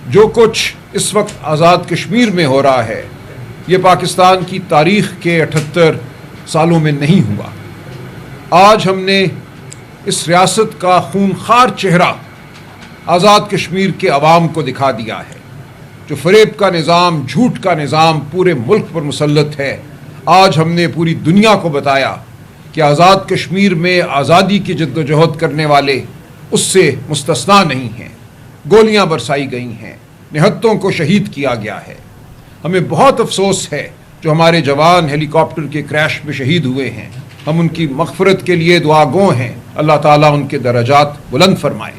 جو کچھ اس وقت آزاد کشمیر میں ہو رہا ہے یہ پاکستان کی تاریخ کے 78 سالوں میں نہیں ہوا۔ آج ہم نے اس ریاست کا خونخوار چہرہ آزاد کشمیر کے عوام کو دکھا دیا ہے۔ جو فریب کا نظام، جھوٹ کا نظام پورے ملک پر مسلط ہے، آج ہم نے پوری دنیا کو بتایا کہ آزاد کشمیر میں آزادی کی جد و جہد کرنے والے اس سے مستثنا نہیں ہیں۔ گولیاں برسائی گئی ہیں، نہتوں کو شہید کیا گیا ہے۔ ہمیں بہت افسوس ہے جو ہمارے جوان ہیلی کاپٹر کے کریش میں شہید ہوئے ہیں۔ ہم ان کی مغفرت کے لیے دعا گو ہیں، اللہ تعالیٰ ان کے درجات بلند فرمائے۔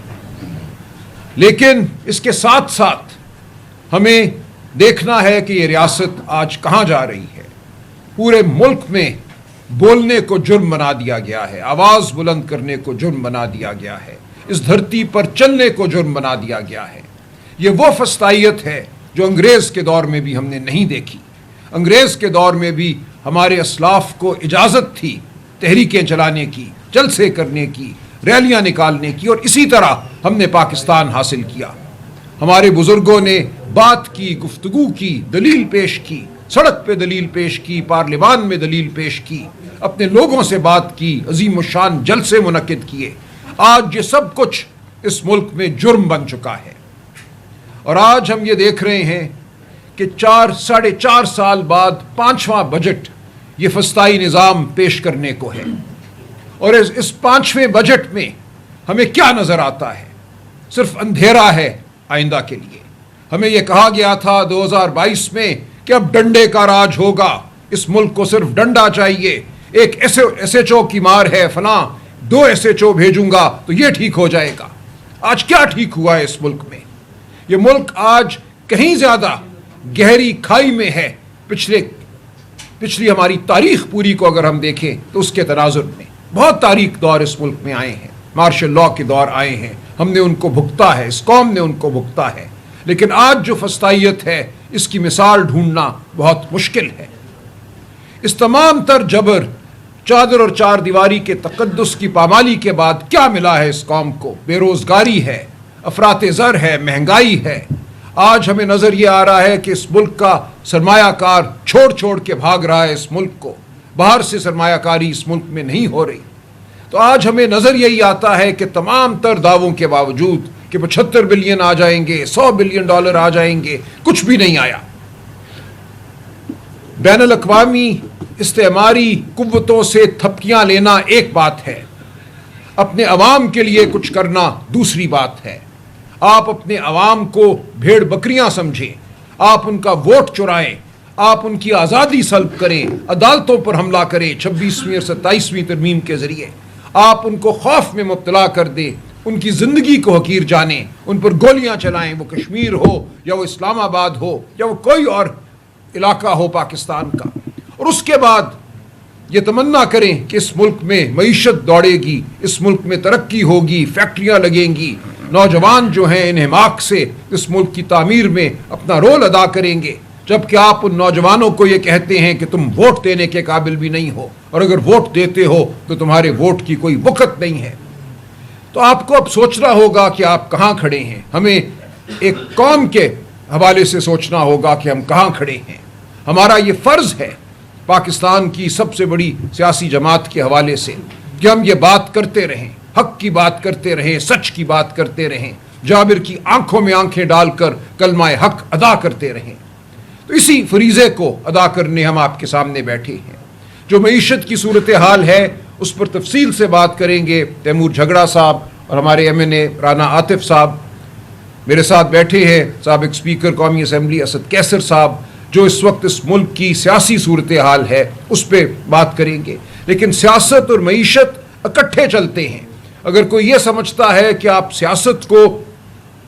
لیکن اس کے ساتھ ساتھ ہمیں دیکھنا ہے کہ یہ ریاست آج کہاں جا رہی ہے۔ پورے ملک میں بولنے کو جرم بنا دیا گیا ہے، آواز بلند کرنے کو جرم بنا دیا گیا ہے، اس دھرتی پر چلنے کو جرم بنا دیا گیا ہے۔ یہ وہ فسطائیت ہے جو انگریز کے دور میں بھی ہم نے نہیں دیکھی۔ انگریز کے دور میں بھی ہمارے اسلاف کو اجازت تھی تحریکیں چلانے کی، جلسے کرنے کی، ریلیاں نکالنے کی، اور اسی طرح ہم نے پاکستان حاصل کیا۔ ہمارے بزرگوں نے بات کی، گفتگو کی، دلیل پیش کی، سڑک پہ دلیل پیش کی، پارلیمان میں دلیل پیش کی، اپنے لوگوں سے بات کی، عظیم الشان جلسے منعقد کیے۔ آج یہ سب کچھ اس ملک میں جرم بن چکا ہے، اور آج ہم یہ دیکھ رہے ہیں کہ 4.5 سال بعد 5واں بجٹ یہ فسطائی نظام پیش کرنے کو ہے۔ اور اس 5ویں بجٹ میں ہمیں کیا نظر آتا ہے؟ صرف اندھیرا ہے آئندہ کے لیے۔ ہمیں یہ کہا گیا تھا 2022 میں کہ اب ڈنڈے کا راج ہوگا، اس ملک کو صرف ڈنڈا چاہیے، ایک ایس ایچ او کی مار ہے فلاں، 2 ایس ایچ او بھیجوں گا تو یہ ٹھیک ہو جائے گا۔ آج کیا ٹھیک ہوا ہے اس ملک میں؟ یہ ملک آج کہیں زیادہ گہری کھائی میں ہے۔ پچھلی ہماری تاریخ پوری کو اگر ہم دیکھیں تو اس کے تناظر میں بہت تاریخ دور اس ملک میں آئے ہیں، مارشل لاء کے دور آئے ہیں، ہم نے ان کو بھگتا ہے، اس قوم نے ان کو بھگتا ہے۔ لیکن آج جو فسطائیت ہے اس کی مثال ڈھونڈنا بہت مشکل ہے۔ اس تمام تر جبر، چادر اور چار دیواری کے تقدس کی پامالی کے بعد کیا ملا ہے اس قوم کو؟ بے روزگاری ہے، افراط زر ہے، مہنگائی ہے۔ آج ہمیں نظر یہ آ رہا ہے کہ اس ملک کا سرمایہ کار چھوڑ کے بھاگ رہا ہے اس ملک کو، باہر سے سرمایہ کاری اس ملک میں نہیں ہو رہی۔ تو آج ہمیں نظر یہی آتا ہے کہ تمام تر دعووں کے باوجود کہ 75 بلین آ جائیں گے، $100 بلین آ جائیں گے، کچھ بھی نہیں آیا۔ بین الاقوامی استعماری قوتوں سے تھپکیاں لینا ایک بات ہے، اپنے عوام کے لیے کچھ کرنا دوسری بات ہے۔ آپ اپنے عوام کو بھیڑ بکریاں سمجھیں، آپ ان کا ووٹ چرائیں، آپ ان کی آزادی سلب کریں، عدالتوں پر حملہ کریں 26ویں اور 27ویں ترمیم کے ذریعے، آپ ان کو خوف میں مبتلا کر دیں، ان کی زندگی کو حقیر جانیں، ان پر گولیاں چلائیں، وہ کشمیر ہو یا وہ اسلام آباد ہو یا وہ کوئی اور علاقہ ہو پاکستان کا، اور اس کے بعد یہ تمنا کریں کہ اس ملک میں معیشت دوڑے گی، اس ملک میں ترقی ہوگی، فیکٹریاں لگیں گی، نوجوان جو ہیں انہماک سے اس ملک کی تعمیر میں اپنا رول ادا کریں گے، جبکہ آپ ان نوجوانوں کو یہ کہتے ہیں کہ تم ووٹ دینے کے قابل بھی نہیں ہو، اور اگر ووٹ دیتے ہو تو تمہارے ووٹ کی کوئی وقت نہیں ہے۔ تو آپ کو اب سوچنا ہوگا کہ آپ کہاں کھڑے ہیں۔ ہمیں ایک قوم کے حوالے سے سوچنا ہوگا کہ ہم کہاں کھڑے ہیں۔ ہمارا یہ فرض ہے پاکستان کی سب سے بڑی سیاسی جماعت کے حوالے سے کہ ہم یہ بات کرتے رہیں، حق کی بات کرتے رہیں، سچ کی بات کرتے رہیں، جابر کی آنکھوں میں آنکھیں ڈال کر کلمہ حق ادا کرتے رہیں۔ تو اسی فریضے کو ادا کرنے ہم آپ کے سامنے بیٹھے ہیں۔ جو معیشت کی صورتحال ہے اس پر تفصیل سے بات کریں گے تیمور جھگڑا صاحب اور ہمارے MNA رانا عاطف صاحب۔ میرے ساتھ بیٹھے ہیں سابق اسپیکر قومی اسمبلی اسد کیسر صاحب، جو اس وقت اس ملک کی سیاسی صورتحال ہے اس پہ بات کریں گے۔ لیکن سیاست اور معیشت اکٹھے چلتے ہیں۔ اگر کوئی یہ سمجھتا ہے کہ آپ سیاست کو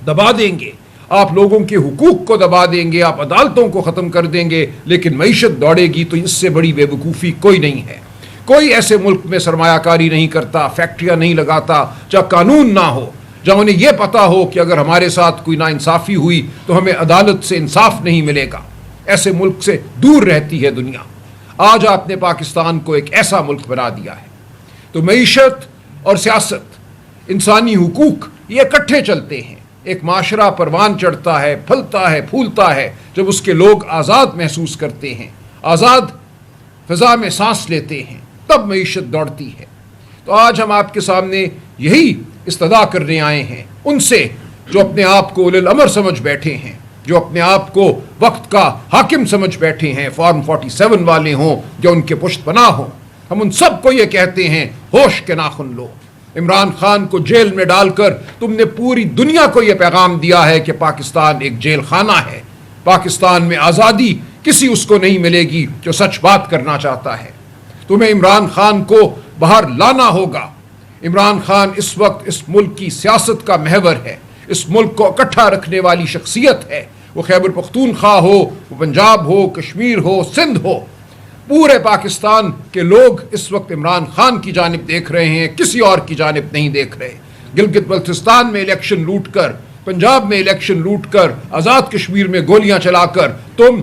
دبا دیں گے، آپ لوگوں کے حقوق کو دبا دیں گے، آپ عدالتوں کو ختم کر دیں گے لیکن معیشت دوڑے گی، تو اس سے بڑی بے وقوفی کوئی نہیں ہے۔ کوئی ایسے ملک میں سرمایہ کاری نہیں کرتا، فیکٹریاں نہیں لگاتا جہاں قانون نہ ہو، جہاں انہیں یہ پتا ہو کہ اگر ہمارے ساتھ کوئی ناانصافی ہوئی تو ہمیں عدالت سے انصاف نہیں ملے گا۔ ایسے ملک سے دور رہتی ہے دنیا۔ آج آپ نے پاکستان کو ایک ایسا ملک بنا دیا ہے۔ تو معیشت اور سیاست، انسانی حقوق یہ اکٹھے چلتے ہیں۔ ایک معاشرہ پروان چڑھتا ہے، پھلتا ہے، پھولتا ہے جب اس کے لوگ آزاد محسوس کرتے ہیں، آزاد فضا میں سانس لیتے ہیں، تب معیشت دوڑتی ہے۔ تو آج ہم آپ کے سامنے یہی استدعا کرنے آئے ہیں ان سے جو اپنے آپ کو اولي الامر سمجھ بیٹھے ہیں، جو اپنے آپ کو وقت کا حاکم سمجھ بیٹھے ہیں، فارم 47 والے ہوں یا ان کے پشت پناہ ہوں، ہم ان سب کو یہ کہتے ہیں ہوش کے ناخن لو۔ عمران خان کو جیل میں ڈال کر تم نے پوری دنیا کو یہ پیغام دیا ہے کہ پاکستان ایک جیل خانہ ہے، پاکستان میں آزادی کسی اس کو نہیں ملے گی جو سچ بات کرنا چاہتا ہے۔ تمہیں عمران خان کو باہر لانا ہوگا۔ عمران خان اس وقت اس ملک کی سیاست کا محور ہے، اس ملک کو اکٹھا رکھنے والی شخصیت ہے، وہ خیبر پختونخوا ہو، وہ پنجاب ہو، کشمیر ہو، سندھ ہو، پورے پاکستان کے لوگ اس وقت عمران خان کی جانب دیکھ رہے ہیں، کسی اور کی جانب نہیں دیکھ رہے۔ گلگت بلتستان میں الیکشن لوٹ کر، پنجاب میں الیکشن لوٹ کر، آزاد کشمیر میں گولیاں چلا کر تم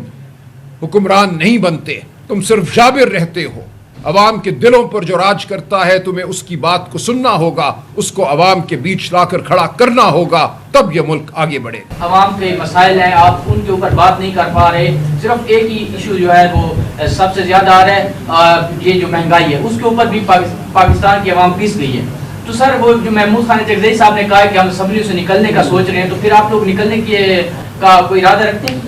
حکمران نہیں بنتے، تم صرف جابر رہتے ہو۔ عوام کے دلوں پر جو راج کرتا ہے تمہیں اس کی بات کو سننا ہوگا، اس کو عوام کے بیچ لا کر کھڑا کرنا ہوگا، تب یہ ملک آگے بڑھے۔ عوام کے مسائل ہیں، آپ ان کے اوپر بات نہیں کر پا رہے، صرف ایک ہی ایشو جو ہے وہ سب سے زیادہ آ رہا ہے، یہ جو مہنگائی ہے، اس کے اوپر بھی پاکستان کی عوام پیس گئی ہے۔ تو سر وہ جو محمود خان چکزئی صاحب نے کہا کہ ہم اسمبلی سے نکلنے کا سوچ رہے ہیں، تو پھر آپ لوگ نکلنے کا کوئی ارادہ رکھتے ہیں؟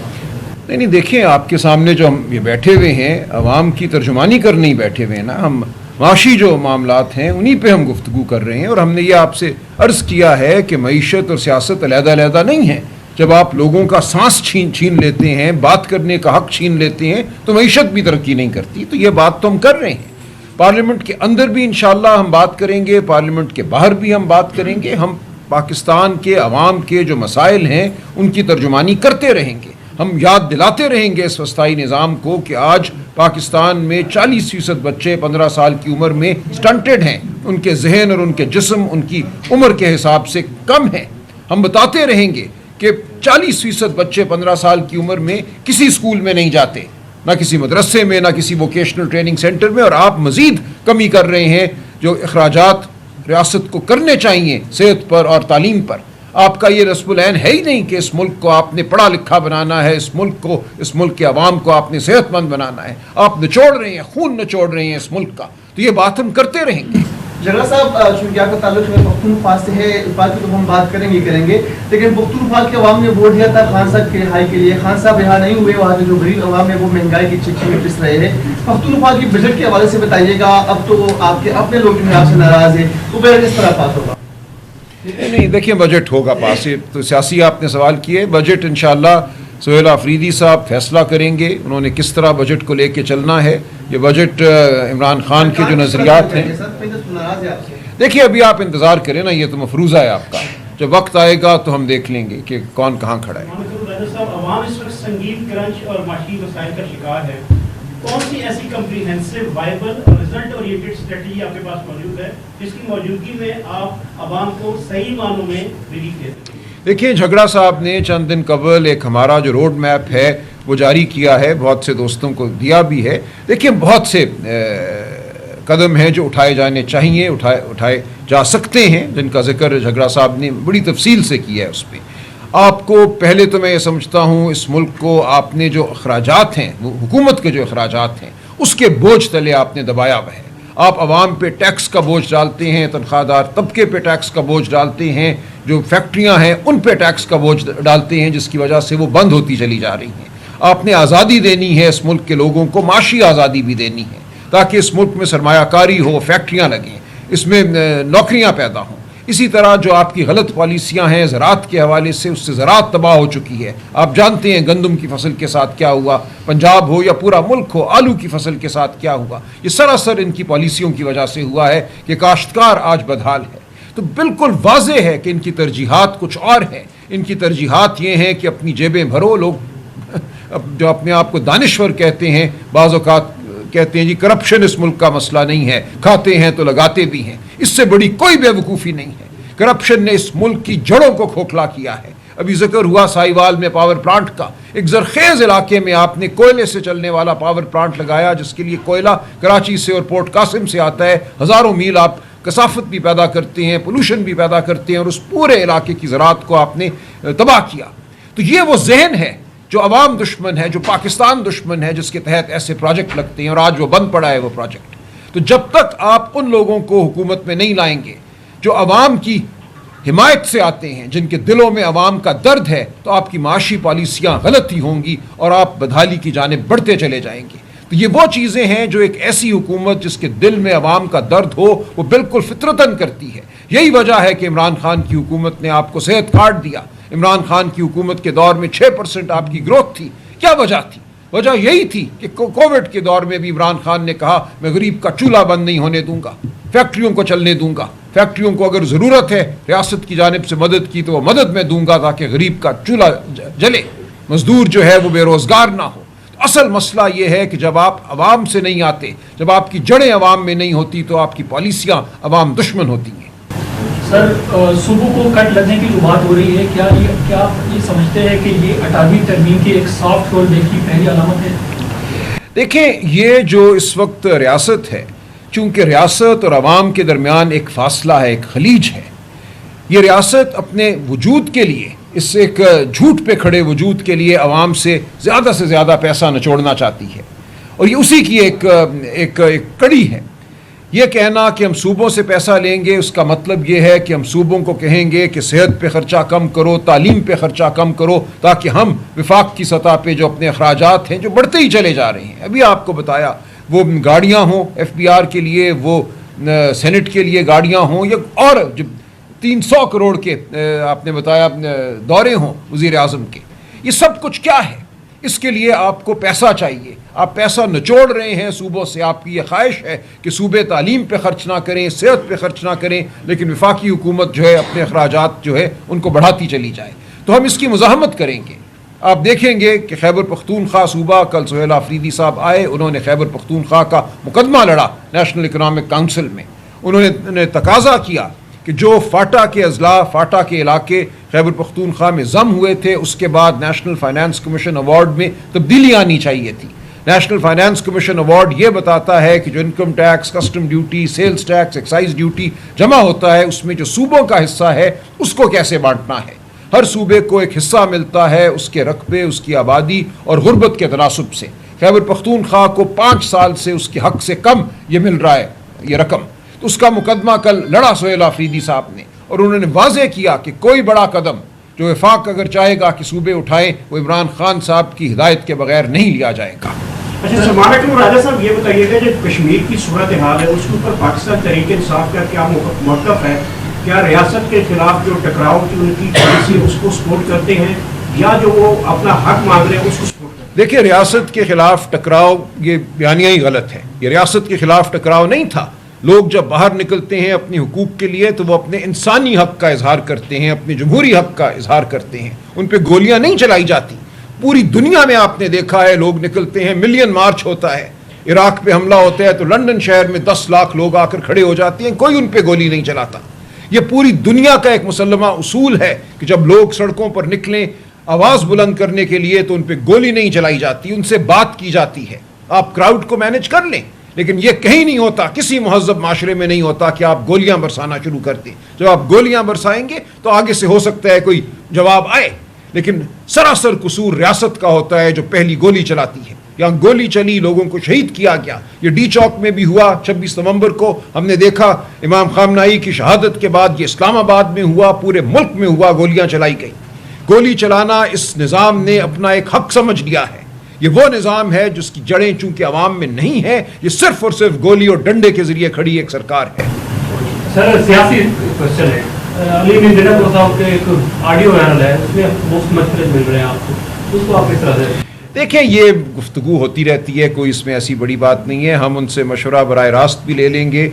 نہیں دیکھیں، آپ کے سامنے جو ہم یہ بیٹھے ہوئے ہیں، عوام کی ترجمانی کرنے ہی بیٹھے ہوئے ہیں نا، ہم معاشی جو معاملات ہیں انہی پہ ہم گفتگو کر رہے ہیں، اور ہم نے یہ آپ سے عرض کیا ہے کہ معیشت اور سیاست علیحدہ علیحدہ نہیں ہے۔ جب آپ لوگوں کا سانس چھین لیتے ہیں، بات کرنے کا حق چھین لیتے ہیں، تو معیشت بھی ترقی نہیں کرتی۔ تو یہ بات تو ہم کر رہے ہیں، پارلیمنٹ کے اندر بھی انشاءاللہ ہم بات کریں گے، پارلیمنٹ کے باہر بھی ہم بات کریں گے۔ ہم پاکستان کے عوام کے جو مسائل ہیں ان کی ترجمانی کرتے رہیں گے، ہم یاد دلاتے رہیں گے اس وسطائی نظام کو کہ آج پاکستان میں 40% بچے 15 سال کی عمر میں سٹنٹڈ ہیں، ان کے ذہن اور ان کے جسم ان کی عمر کے حساب سے کم ہیں۔ ہم بتاتے رہیں گے کہ 40% بچے 15 سال کی عمر میں کسی اسکول میں نہیں جاتے، نہ کسی مدرسے میں، نہ کسی ووکیشنل ٹریننگ سینٹر میں، اور آپ مزید کمی کر رہے ہیں جو اخراجات ریاست کو کرنے چاہیے صحت پر اور تعلیم پر۔ آپ کا یہ نصب العین ہے ہی نہیں کہ اس ملک کو آپ نے پڑھا لکھا بنانا ہے، اس ملک کے عوام کو آپ نے صحت مند بنانا ہے۔ آپ نچوڑ رہے ہیں، خون نچوڑ رہے ہیں اس ملک کا، تو یہ بات ہم کرتے رہیں گے۔ جھگڑا صاحب، چونکہ آپ کا تعلق پختونخوا سے ہے، اس بات کی تو ہم بات کریں گے، لیکن پختونخوا کے عوام نے ووٹ دیا تھا خان صاحب کے رہائی کے لیے، خان صاحب رہا نہیں ہوئے، وہاں کے جو غریب عوام ہے وہ مہنگائی کی چکی میں پس رہے ہیں۔ پختونخوا کی بجٹ کے حوالے سے بتائیے گا، اب تو آپ کے اپنے لوگ جو ہیں آپ سے ناراض ہیں، وہ بجٹ کس طرح پاس ہوگا؟ نہیں دیکھیں، بجٹ ہوگا پاس، تو سیاسی آپ نے سوال کیے، بجٹ انشاءاللہ سہیل آفریدی صاحب فیصلہ کریں گے، انہوں نے کس طرح بجٹ کو لے کے چلنا ہے۔ یہ بجٹ عمران خان کے جو نظریات ہیں، دیکھیے ابھی آپ انتظار کریں نا، یہ تو مفروضہ ہے آپ کا، جب وقت آئے گا تو ہم دیکھ لیں گے کہ کون کہاں کھڑا ہے۔ عوام اس وقت سنگین کرنچ اور معاشی مسائل کا شکار ہے، کون سی ایسی کمپریہنسو وائبل اور رزلٹ اورینٹڈ اسٹریٹجی آپ کے پاس موجود ہے جس کی موجودگی میں آپ عوام کو صحیح معنوں میں ریلیف دے سکیں؟ دیکھیں، جھگڑا صاحب نے چند دن قبل ایک ہمارا جو روڈ میپ ہے وہ جاری کیا ہے، بہت سے دوستوں کو دیا بھی ہے۔ دیکھیں، بہت سے قدم ہیں جو اٹھائے جانے چاہیے، اٹھائے جا سکتے ہیں، جن کا ذکر جھگڑا صاحب نے بڑی تفصیل سے کیا ہے۔ اس پہ آپ کو پہلے تو میں یہ سمجھتا ہوں اس ملک کو آپ نے جو اخراجات ہیں، وہ حکومت کے جو اخراجات ہیں، اس کے بوجھ تلے آپ نے دبایا ہوا ہے۔ آپ عوام پہ ٹیکس کا بوجھ ڈالتے ہیں، تنخواہ دار طبقے پہ ٹیکس کا بوجھ ڈالتے ہیں، جو فیکٹریاں ہیں ان پہ ٹیکس کا بوجھ ڈالتے ہیں، جس کی وجہ سے وہ بند ہوتی چلی جا رہی ہیں۔ آپ نے آزادی دینی ہے اس ملک کے لوگوں کو، معاشی آزادی بھی دینی ہے، تاکہ اس ملک میں سرمایہ کاری ہو، فیکٹریاں لگیں، اس میں نوکریاں پیدا ہوں۔ اسی طرح جو آپ کی غلط پالیسیاں ہیں زراعت کے حوالے سے، اس سے زراعت تباہ ہو چکی ہے۔ آپ جانتے ہیں گندم کی فصل کے ساتھ کیا ہوا، پنجاب ہو یا پورا ملک ہو، آلو کی فصل کے ساتھ کیا ہوا۔ یہ سراسر ان کی پالیسیوں کی وجہ سے ہوا ہے کہ کاشتکار آج بدحال ہے۔ تو بالکل واضح ہے کہ ان کی ترجیحات کچھ اور ہیں۔ ان کی ترجیحات یہ ہیں کہ اپنی جیبیں بھرو۔ لوگ جو اپنے آپ کو دانشور کہتے ہیں، بعض اوقات کہتے ہیں جی کرپشن اس ملک کا مسئلہ نہیں ہے، کھاتے ہیں تو لگاتے بھی ہیں۔ اس سے بڑی کوئی بے وقوفی نہیں ہے۔ کرپشن نے اس ملک کی جڑوں کو کھوکھلا کیا ہے۔ ابھی ذکر ہوا سائیوال میں پاور پلانٹ کا، ایک زرخیز علاقے میں آپ نے کوئلے سے چلنے والا پاور پلانٹ لگایا، جس کے لیے کوئلہ کراچی سے اور پورٹ قاسم سے آتا ہے، ہزاروں میل آپ کثافت بھی پیدا کرتے ہیں، پولوشن بھی پیدا کرتے ہیں، اور اس پورے علاقے کی زراعت کو آپ نے تباہ کیا. تو یہ وہ ذہن ہے جو عوام دشمن ہے، جو پاکستان دشمن ہے، جس کے تحت ایسے پروجیکٹ لگتے ہیں، اور آج وہ بند پڑا ہے وہ پروجیکٹ. تو جب تک آپ ان لوگوں کو حکومت میں نہیں لائیں گے جو عوام کی حمایت سے آتے ہیں، جن کے دلوں میں عوام کا درد ہے، تو آپ کی معاشی پالیسیاں غلط ہی ہوں گی اور آپ بدحالی کی جانب بڑھتے چلے جائیں گے. تو یہ وہ چیزیں ہیں جو ایک ایسی حکومت جس کے دل میں عوام کا درد ہو وہ بالکل فطرتاً کرتی ہے. یہی وجہ ہے کہ عمران خان کی حکومت نے آپ کو صحت کارڈ دیا. عمران خان کی حکومت کے دور میں 6% آپ کی گروتھ تھی. کیا وجہ تھی؟ وجہ یہی تھی کہ کووڈ کے دور میں بھی عمران خان نے کہا میں غریب کا چولہا بند نہیں ہونے دوں گا، فیکٹریوں کو چلنے دوں گا، فیکٹریوں کو اگر ضرورت ہے ریاست کی جانب سے مدد کی تو وہ مدد میں دوں گا تاکہ غریب کا چولہا جلے، مزدور جو ہے وہ بے روزگار نہ ہو. اصل مسئلہ یہ ہے کہ جب آپ عوام سے نہیں آتے، جب آپ کی جڑیں عوام میں نہیں ہوتی، تو آپ کی پالیسیاں عوام دشمن ہوتی ہیں. سر، صوبوں کو کٹ لگنے کی جو بات ہو رہی ہے، کیا آپ یہ سمجھتے ہیں کہ یہ 18ویں ترمیم کی ایک سافٹ رول بیک کی پہلی علامت ہے؟ دیکھیں، یہ جو اس وقت ریاست ہے، چونکہ ریاست اور عوام کے درمیان ایک فاصلہ ہے، ایک خلیج ہے. یہ ریاست اپنے وجود کے لیے، اس ایک جھوٹ پہ کھڑے وجود کے لیے عوام سے زیادہ پیسہ نچوڑنا چاہتی ہے، اور یہ اسی کی ایک کڑی ہے. یہ کہنا کہ ہم صوبوں سے پیسہ لیں گے، اس کا مطلب یہ ہے کہ ہم صوبوں کو کہیں گے کہ صحت پہ خرچہ کم کرو، تعلیم پہ خرچہ کم کرو، تاکہ ہم وفاق کی سطح پہ جو اپنے اخراجات ہیں جو بڑھتے ہی چلے جا رہے ہیں. ابھی آپ کو بتایا، وہ گاڑیاں ہوں FBR کے لیے، وہ سینٹ کے لیے گاڑیاں ہوں، یا اور جو 300 کروڑ کے آپ نے بتایا دورے ہوں وزیر اعظم کے، یہ سب کچھ کیا ہے؟ اس کے لیے آپ کو پیسہ چاہیے. آپ پیسہ نچوڑ رہے ہیں صوبوں سے. آپ کی یہ خواہش ہے کہ صوبے تعلیم پہ خرچ نہ کریں، صحت پہ خرچ نہ کریں، لیکن وفاقی حکومت جو ہے اپنے اخراجات جو ہے ان کو بڑھاتی چلی جائے. تو ہم اس کی مزاحمت کریں گے. آپ دیکھیں گے کہ خیبر پختونخوا صوبہ، کل سہیل آفریدی صاحب آئے، انہوں نے خیبر پختونخوا کا مقدمہ لڑا نیشنل اکنامک کونسل میں. انہوں نے تقاضا کیا کہ جو فاٹا کے اضلاع، فاٹا کے علاقے خیبر پختونخوا میں ضم ہوئے تھے، اس کے بعد نیشنل فائنانس کمیشن ایوارڈ میں تبدیلی آنی چاہیے تھی. نیشنل فائنانس کمیشن ایوارڈ یہ بتاتا ہے کہ جو income tax, custom duty, sales tax, excise duty جمع ہوتا ہے، اس میں جو صوبوں کا حصہ ہے اس کو کیسے بانٹنا ہے. ہر صوبے کو ایک حصہ ملتا ہے اس کے رقبے، اس کی آبادی اور غربت کے تناسب سے. خیبر پختونخوا کو 5 سال سے اس کے حق سے کم یہ مل رہا ہے یہ رقم. تو اس کا مقدمہ کل لڑا سہیل آفریدی صاحب نے، اور انہوں نے واضح کیا کہ کوئی بڑا قدم جو وفاق اگر چاہے گا کہ صوبے اٹھائیں، وہ عمران خان صاحب کی ہدایت کے بغیر نہیں لیا جائے گا. اچھا سلمان اکرم راجہ صاحب، یہ بتائیے گا جو کشمیر کی صورتحال ہے اس کے اوپر پاکستان تحریک انصاف کا کیا موقف ہے؟ کیا ریاست کے خلاف جو ٹکراؤ کی ان کی پالیسی اس کو سپورٹ کرتے ہیں، یا جو وہ اپنا حق مانگ رہے ہیں اس کو سپورٹ کرتے ہیں؟ دیکھیں، ریاست کے خلاف ٹکراؤ یہ بیانیہ ہی غلط ہے. یہ ریاست کے خلاف ٹکراؤ نہیں تھا. لوگ جب باہر نکلتے ہیں اپنے حقوق کے لیے تو وہ اپنے انسانی حق کا اظہار کرتے ہیں، اپنے جمہوری حق کا اظہار کرتے ہیں. ان پہ گولیاں نہیں چلائی جاتی. پوری دنیا میں آپ نے دیکھا ہے لوگ نکلتے ہیں، ملین مارچ ہوتا ہے. عراق پہ حملہ ہوتا ہے تو لندن شہر میں 10 لاکھ لوگ آ کر کھڑے ہو جاتے ہیں، کوئی ان پہ گولی نہیں چلاتا. یہ پوری دنیا کا ایک مسلمہ اصول ہے کہ جب لوگ سڑکوں پر نکلیں آواز بلند کرنے کے لیے تو ان پہ گولی نہیں چلائی جاتی، ان سے بات کی جاتی ہے. آپ کراؤڈ کو مینج کر لیں، لیکن یہ کہیں نہیں ہوتا، کسی مہذب معاشرے میں نہیں ہوتا کہ آپ گولیاں برسانا شروع کر دیں. جب آپ گولیاں برسائیں گے تو آگے سے ہو سکتا ہے کوئی جواب آئے، لیکن سراسر قصور ریاست کا ہوتا ہے جو پہلی گولی چلاتی ہے. یہاں گولی چلی، لوگوں کو شہید کیا گیا. یہ ڈی چوک میں بھی ہوا 26 نومبر کو. ہم نے دیکھا امام خامنہئی کی شہادت کے بعد یہ اسلام آباد میں ہوا، پورے ملک میں ہوا، گولیاں چلائی گئی. گولی چلانا اس نظام نے اپنا ایک حق سمجھ لیا ہے. یہ وہ نظام ہے جس کی جڑیں چونکہ عوام میں نہیں ہے، یہ صرف اور صرف گولی اور ڈنڈے کے ذریعے کھڑی ایک سرکار ہے. سر، سیاسی کوشچن ہے. علی بن زینب صاحب کے ایک آڈیو وائرل ہے، اس میں مفت مشورے مل رہے ہیں آپ کو، اس کو آپ کس طرح سے؟ دیکھیں، یہ گفتگو ہوتی رہتی ہے، کوئی اس میں ایسی بڑی بات نہیں ہے. ہم ان سے مشورہ براہ راست بھی لے لیں گے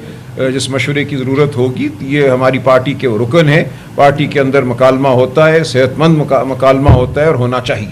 جس مشورے کی ضرورت ہوگی. یہ ہماری پارٹی کے رکن ہے، پارٹی کے اندر مکالمہ ہوتا ہے، صحت مند مکالمہ ہوتا ہے اور ہونا چاہیے.